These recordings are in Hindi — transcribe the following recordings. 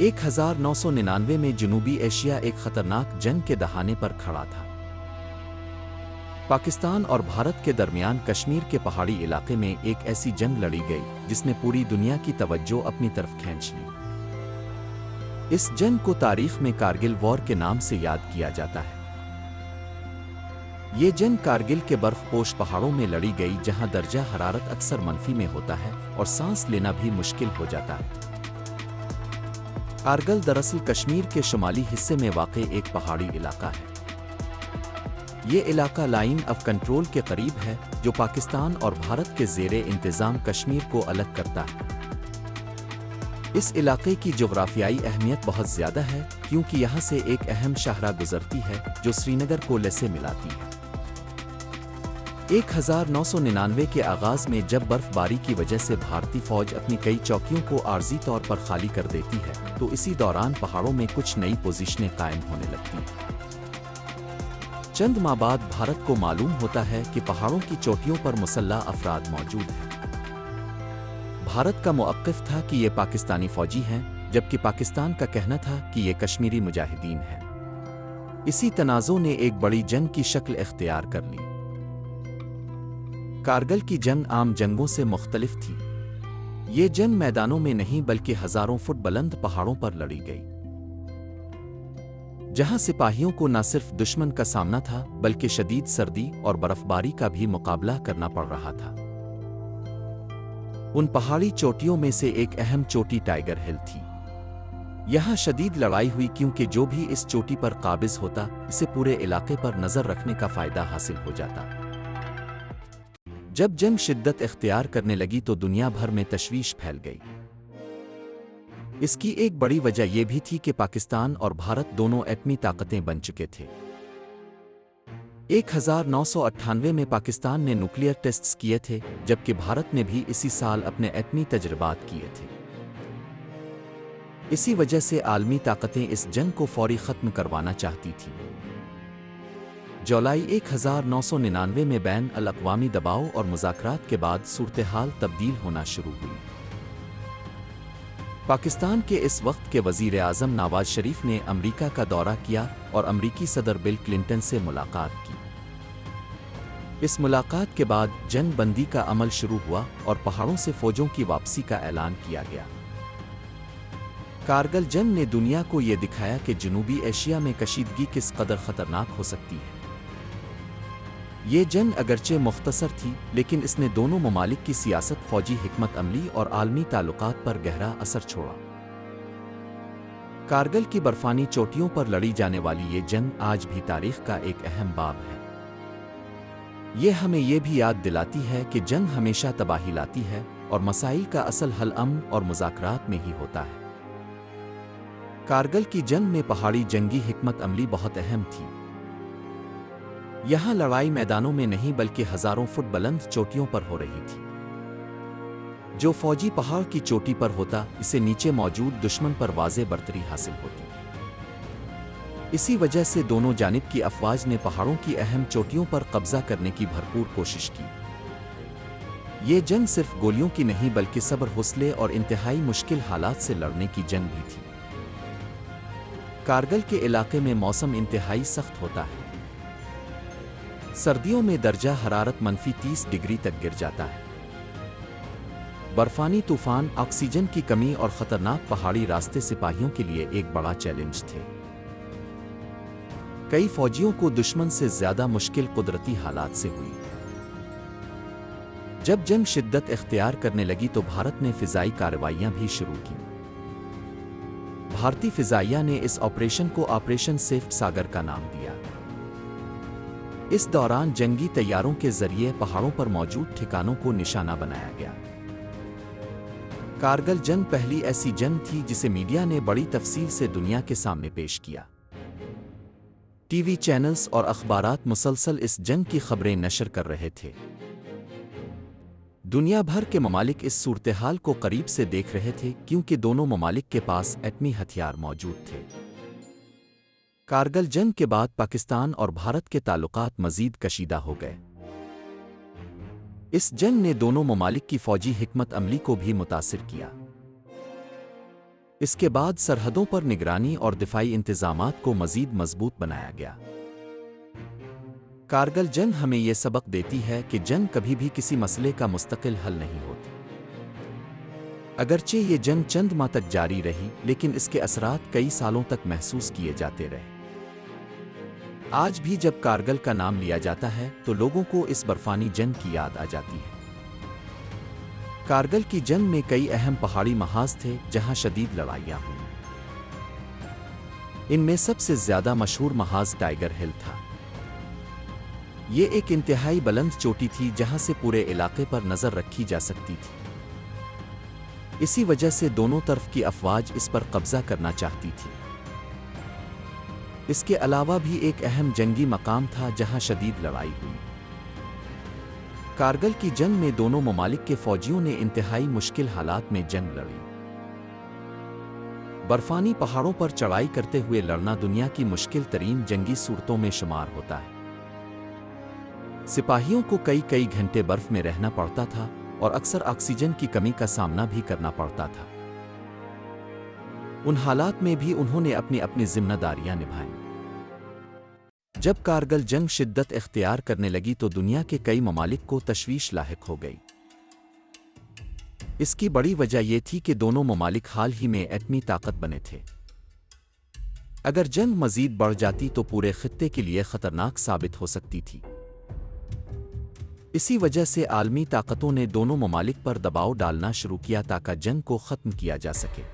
1999 में जनूबी एशिया एक खतरनाक जंग के दहाने पर खड़ा था। पाकिस्तान और भारत के दरमियान कश्मीर के पहाड़ी इलाके में एक ऐसी जंग लड़ी गई जिसने पूरी दुनिया की तवज्जो अपनी तरफ खींच ली। इस जंग को तारीख में कारगिल वॉर के नाम से याद किया जाता है। ये जंग कारगिल के बर्फपोश पहाड़ों में लड़ी गई, जहां दर्जा हरारत अक्सर मनफी में होता है और सांस लेना भी मुश्किल हो जाता है। कारगिल दरअसल कश्मीर के शुमाली हिस्से में वाक़ एक पहाड़ी इलाका है। ये इलाका लाइन ऑफ कंट्रोल के करीब है, जो पाकिस्तान और भारत के ज़ेरे इंतज़ाम कश्मीर को अलग करता है। इस इलाके की जोग्राफियाई अहमियत बहुत ज़्यादा है, क्योंकि यहाँ से एक अहम शाहराह गुजरती है जो श्रीनगर को लेह से मिलाती है। 1999 के आगाज़ में जब बर्फबारी की वजह से भारतीय फौज अपनी कई चौकियों को आर्जी तौर पर खाली कर देती है, तो इसी दौरान पहाड़ों में कुछ नई पोजीशनें कायम होने लगती हैं। चंद माह बाद भारत को मालूम होता है कि पहाड़ों की चोटियों पर मुसल्लह अफराद मौजूद हैं। भारत का मौक़िफ़ था कि ये पाकिस्तानी फौजी हैं, जबकि पाकिस्तान का कहना था कि ये कश्मीरी मुजाहिदीन हैं। इसी तनाज़ुर ने एक बड़ी जंग की शक्ल इख्तियार कर ली। कारगिल की जंग आम जंगों से मुख्तलिफ थी। ये जंग मैदानों में नहीं बल्कि हज़ारों फुट बुलंद पहाड़ों पर लड़ी गई, जहां सिपाहियों को न सिर्फ दुश्मन का सामना था बल्कि शदीद सर्दी और बर्फबारी का भी मुकाबला करना पड़ रहा था। उन पहाड़ी चोटियों में से एक अहम चोटी टाइगर हिल थी। यहां शदीद लड़ाई हुई, क्योंकि जो भी इस चोटी पर काबिज होता, इसे पूरे इलाके पर नजर रखने का फायदा हासिल हो जाता। जब जंग शिद्दत इख्तियार करने लगी तो दुनिया भर में तशवीश फैल गई। इसकी एक बड़ी वजह यह भी थी कि पाकिस्तान और भारत दोनों एटमी ताकतें बन चुके थे। 1998 में पाकिस्तान ने न्यूक्लियर टेस्ट्स किए थे, जबकि भारत ने भी इसी साल अपने एटमी तजर्बात किए थे। इसी वजह से आलमी ताकतें इस जंग को फौरी ख़त्म करवाना चाहती थीं। जुलाई 1999 में बैन अल-अक़वामी दबाव और मुज़ाकरात के बाद सूरत-ए-हाल तब्दील होना शुरू हुई। पाकिस्तान के इस वक्त के वज़ीर आज़म नवाज शरीफ ने अमेरिका का दौरा किया और अमेरिकी सदर बिल क्लिंटन से मुलाकात की। इस मुलाकात के बाद जंग बंदी का अमल शुरू हुआ और पहाड़ों से फ़ौजों की वापसी का ऐलान किया गया। कारगिल जंग ने दुनिया को ये दिखाया कि जनूबी एशिया में कशीदगी किस कदर ख़तरनाक हो सकती है। ये जंग अगरचे मुख्तसर थी, लेकिन इसने दोनों ममालिक की सियासत, फौजी हिकमत अमली और आलमी ताल्लुकात पर गहरा असर छोड़ा। कारगिल की बर्फानी चोटियों पर लड़ी जाने वाली ये जंग आज भी तारीख का एक अहम बाब है। ये हमें ये भी याद दिलाती है कि जंग हमेशा तबाही लाती है और मसाइल का असल हल अमन और मुज़ाकरात में ही होता है। कारगिल की जंग में पहाड़ी जंगी हिकमत अमली बहुत अहम थी। यहाँ लड़ाई मैदानों में नहीं बल्कि हज़ारों फुट बुलंद चोटियों पर हो रही थी। जो फौजी पहाड़ की चोटी पर होता, इसे नीचे मौजूद दुश्मन पर वाज़े बर्तरी हासिल होती। इसी वजह से दोनों जानिब की अफ़वाज ने पहाड़ों की अहम चोटियों पर कब्ज़ा करने की भरपूर कोशिश की। ये जंग सिर्फ गोलियों की नहीं बल्कि सब्र, हौसले और इंतहाई मुश्किल हालात से लड़ने की जंग भी थी। कारगिल के इलाके में मौसम इंतहाई सख्त होता है। सर्दियों में दर्जा हरारत -30 डिग्री तक गिर जाता है। बर्फानी तूफान, ऑक्सीजन की कमी और खतरनाक पहाड़ी रास्ते सिपाहियों के लिए एक बड़ा चैलेंज थे। कई फौजियों को दुश्मन से ज्यादा मुश्किल कुदरती हालात से हुई। जब जंग शिद्दत इख्तियार करने लगी तो भारत ने फिजाई कार्रवाइयां भी शुरू की। भारतीय फिजाइया ने इस ऑपरेशन को ऑपरेशन सेफ सागर का नाम दिया। इस दौरान जंगी तैयारों के जरिए पहाड़ों पर मौजूद ठिकानों को निशाना बनाया गया। कारगिल जंग पहली ऐसी जंग थी जिसे मीडिया ने बड़ी तफसील से दुनिया के सामने पेश किया। टीवी चैनल्स और अखबारात मुसलसल इस जंग की खबरें नशर कर रहे थे। दुनिया भर के ममालिक इस सूरत-ए-हाल को करीब से देख रहे थे, क्योंकि दोनों ममालिक के पास एटमी हथियार मौजूद थे। कारगिल जंग के बाद पाकिस्तान और भारत के ताल्लुकात मज़ीद कशीदा हो गए। इस जंग ने दोनों ममालिक की फौजी हिकमत अमली को भी मुतासिर किया। इसके बाद सरहदों पर निगरानी और दिफाई इंतजामात को मजीद मजबूत बनाया गया। कारगिल जंग हमें यह सबक देती है कि जंग कभी भी किसी मसले का मुस्तकिल हल नहीं होती। अगरचे ये जंग चंद माह तक जारी रही, लेकिन इसके असरात कई सालों तक महसूस किए जाते रहे। आज भी जब कारगिल का नाम लिया जाता है तो लोगों को इस बर्फानी जंग की याद आ जाती है। कारगिल की जंग में कई अहम पहाड़ी महाज थे जहां शदीद लड़ाइयां हुईं। इनमें सबसे ज्यादा मशहूर महाज टाइगर हिल था। ये एक इंतहाई बुलंद चोटी थी जहां से पूरे इलाके पर नजर रखी जा सकती थी। इसी वजह से दोनों तरफ की अफवाज इस पर कब्जा करना चाहती थी। इसके अलावा भी एक अहम जंगी मकाम था जहां शदीद लड़ाई हुई। कारगिल की जंग में दोनों ममालिक के फौजियों ने इंतहाई मुश्किल हालात में जंग लड़ी। बर्फानी पहाड़ों पर चढ़ाई करते हुए लड़ना दुनिया की मुश्किल तरीन जंगी सूरतों में शुमार होता है। सिपाहियों को कई घंटे बर्फ में रहना पड़ता था और अक्सर ऑक्सीजन की कमी का सामना भी करना पड़ता था। उन हालात में भी उन्होंने अपनी अपनी जिम्मेदारियां निभाईं। जब कारगिल जंग शिद्दत इख्तियार करने लगी तो दुनिया के कई ममालिक को तशवीश लाहिक हो गई। इसकी बड़ी वजह यह थी कि दोनों ममालिक हाल ही में एटमी ताकत बने थे। अगर जंग मजीद बढ़ जाती तो पूरे खित्ते के लिए खतरनाक साबित हो सकती थी। इसी वजह से आलमी ताकतों ने दोनों ममालिक पर दबाव डालना शुरू किया ताकि जंग को ख़त्म किया जा सके।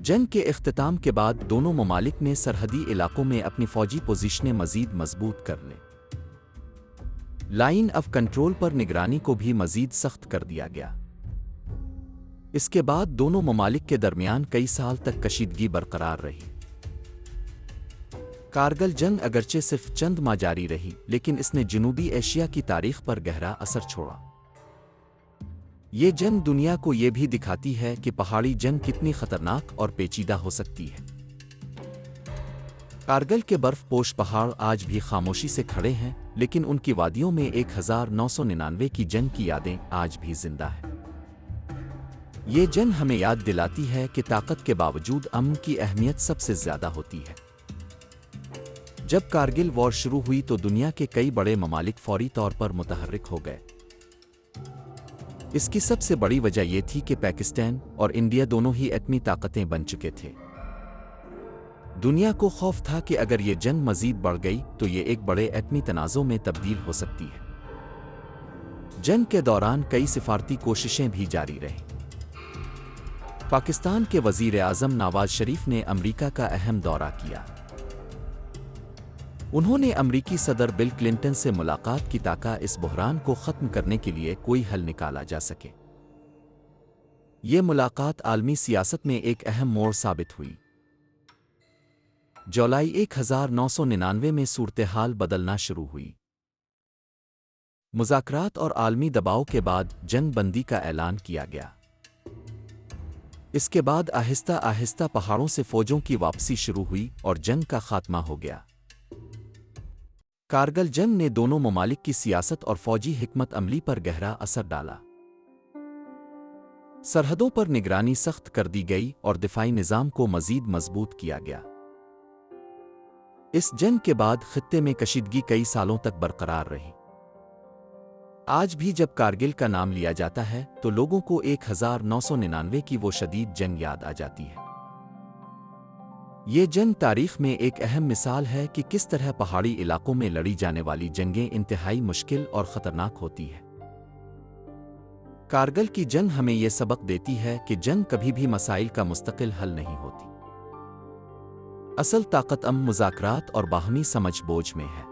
जंग के इख्तिताम के बाद दोनों ममालिक ने सरहदी इलाकों में अपनी फौजी पोजीशनें मजीद मजबूत कर लें। लाइन ऑफ कंट्रोल पर निगरानी को भी मजीद सख्त कर दिया गया। इसके बाद दोनों ममालिक के दरमियान कई साल तक कशीदगी बरकरार रही। कारगिल जंग अगरचे सिर्फ चंद माह जारी रही, लेकिन इसने जनूबी एशिया की तारीख पर गहरा असर छोड़ा। ये जंग दुनिया को ये भी दिखाती है कि पहाड़ी जंग कितनी खतरनाक और पेचीदा हो सकती है। कारगिल के बर्फपोश पहाड़ आज भी खामोशी से खड़े हैं, लेकिन उनकी वादियों में 1999 की जंग की यादें आज भी जिंदा हैं। ये जंग हमें याद दिलाती है कि ताकत के बावजूद अमन की अहमियत सबसे ज्यादा होती है। जब कारगिल वॉर शुरू हुई तो दुनिया के कई बड़े ममालिक फौरी तौर पर मुतहर्रिक हो गए। इसकी सबसे बड़ी वजह यह थी कि पाकिस्तान और इंडिया दोनों ही एटमी ताकतें बन चुके थे। दुनिया को खौफ था कि अगर ये जंग मजीद बढ़ गई तो ये एक बड़े एटमी तनाज़ों में तब्दील हो सकती है। जंग के दौरान कई सिफारती कोशिशें भी जारी रहीं। पाकिस्तान के वज़ीर आज़म नवाज शरीफ ने अमेरिका का अहम दौरा किया। उन्होंने अमेरिकी सदर बिल क्लिंटन से मुलाकात की ताकि इस बहरान को ख़त्म करने के लिए कोई हल निकाला जा सके। ये मुलाकात आलमी सियासत में एक अहम मोड़ साबित हुई। जुलाई 1999 में सूरत हाल बदलना शुरू हुई। मुज़ाकरात और आलमी दबाव के बाद जंग बंदी का ऐलान किया गया। इसके बाद आहिस्ता आहिस्ता पहाड़ों से फौजों की वापसी शुरू हुई और जंग का खात्मा हो गया। कारगिल जंग ने दोनों ममालिक की सियासत और फौजी हिकमत अमली पर गहरा असर डाला। सरहदों पर निगरानी सख्त कर दी गई और दिफाई निज़ाम को मजीद मजबूत किया गया। इस जंग के बाद खित्ते में कशीदगी कई सालों तक बरकरार रही। आज भी जब कारगिल का नाम लिया जाता है तो लोगों को 1999 की वो शदीद जंग याद आ जाती है। ये जंग तारीख में एक अहम मिसाल है कि किस तरह पहाड़ी इलाकों में लड़ी जाने वाली जंगें इंतहाई मुश्किल और ख़तरनाक होती है। कारगिल की जंग हमें यह सबक देती है कि जंग कभी भी मसाइल का मुस्तकिल हल नहीं होती। असल ताकत मुज़ाकरात और बाहमी समझ बोझ में है।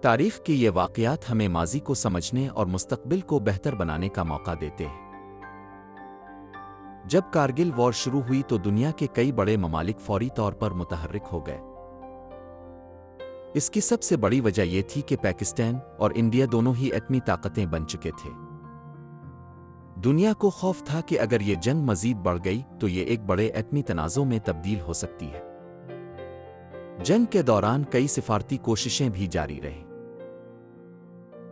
तारीख के ये वाक़यात हमें माजी को समझने और मुस्तक़बिल को बेहतर बनाने का मौका देते हैं। जब कारगिल वॉर शुरू हुई तो दुनिया के कई बड़े ममालिक फौरी तौर पर मुतहर्रिक हो गए। इसकी सबसे बड़ी वजह यह थी कि पाकिस्तान और इंडिया दोनों ही एटमी ताकतें बन चुके थे। दुनिया को खौफ था कि अगर ये जंग मजीद बढ़ गई तो ये एक बड़े एटमी तनाज़ों में तब्दील हो सकती है। जंग के दौरान कई सिफारती कोशिशें भी जारी रहीं।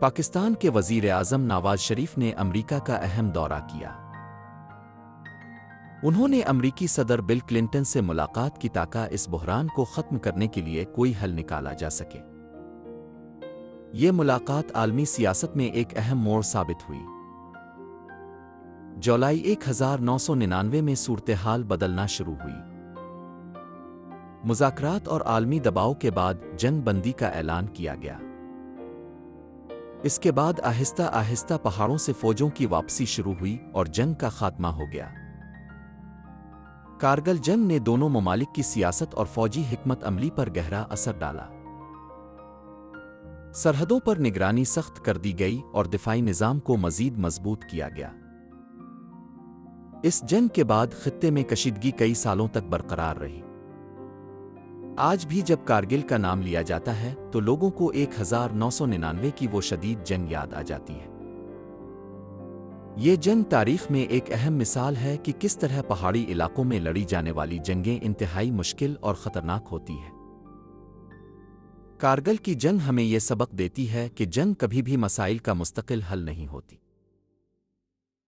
पाकिस्तान के वज़ीर आज़म नवाज शरीफ ने अमेरिका का अहम दौरा किया। उन्होंने अमरीकी सदर बिल क्लिंटन से मुलाकात की ताकि इस बहरान को ख़त्म करने के लिए कोई हल निकाला जा सके। ये मुलाकात आलमी सियासत में एक अहम मोड़ साबित हुई। जुलाई 1999 में सूरत-ए-हाल बदलना शुरू हुई। मुज़ाकरात और आलमी दबाव के बाद जंग बंदी का ऐलान किया गया। इसके बाद आहिस्ता आहिस्ता पहाड़ों से फौजों की वापसी शुरू हुई और जंग का खात्मा हो गया। कारगिल जंग ने दोनों ममालिक की सियासत और फौजी हिकमत अमली पर गहरा असर डाला। सरहदों पर निगरानी सख्त कर दी गई और दिफाई निज़ाम को मज़ीद मजबूत किया गया। इस जंग के बाद खित्ते में कशीदगी कई सालों तक बरकरार रही। आज भी जब कारगिल का नाम लिया जाता है तो लोगों को 1999 की वो शदीद जंग याद आ जाती है। ये जंग तारीख में एक अहम मिसाल है कि किस तरह पहाड़ी इलाकों में लड़ी जाने वाली जंगें इंतहाई मुश्किल और ख़तरनाक होती हैं। कारगिल की जंग हमें ये सबक देती है कि जंग कभी भी मसाइल का मुस्तकिल हल नहीं होती।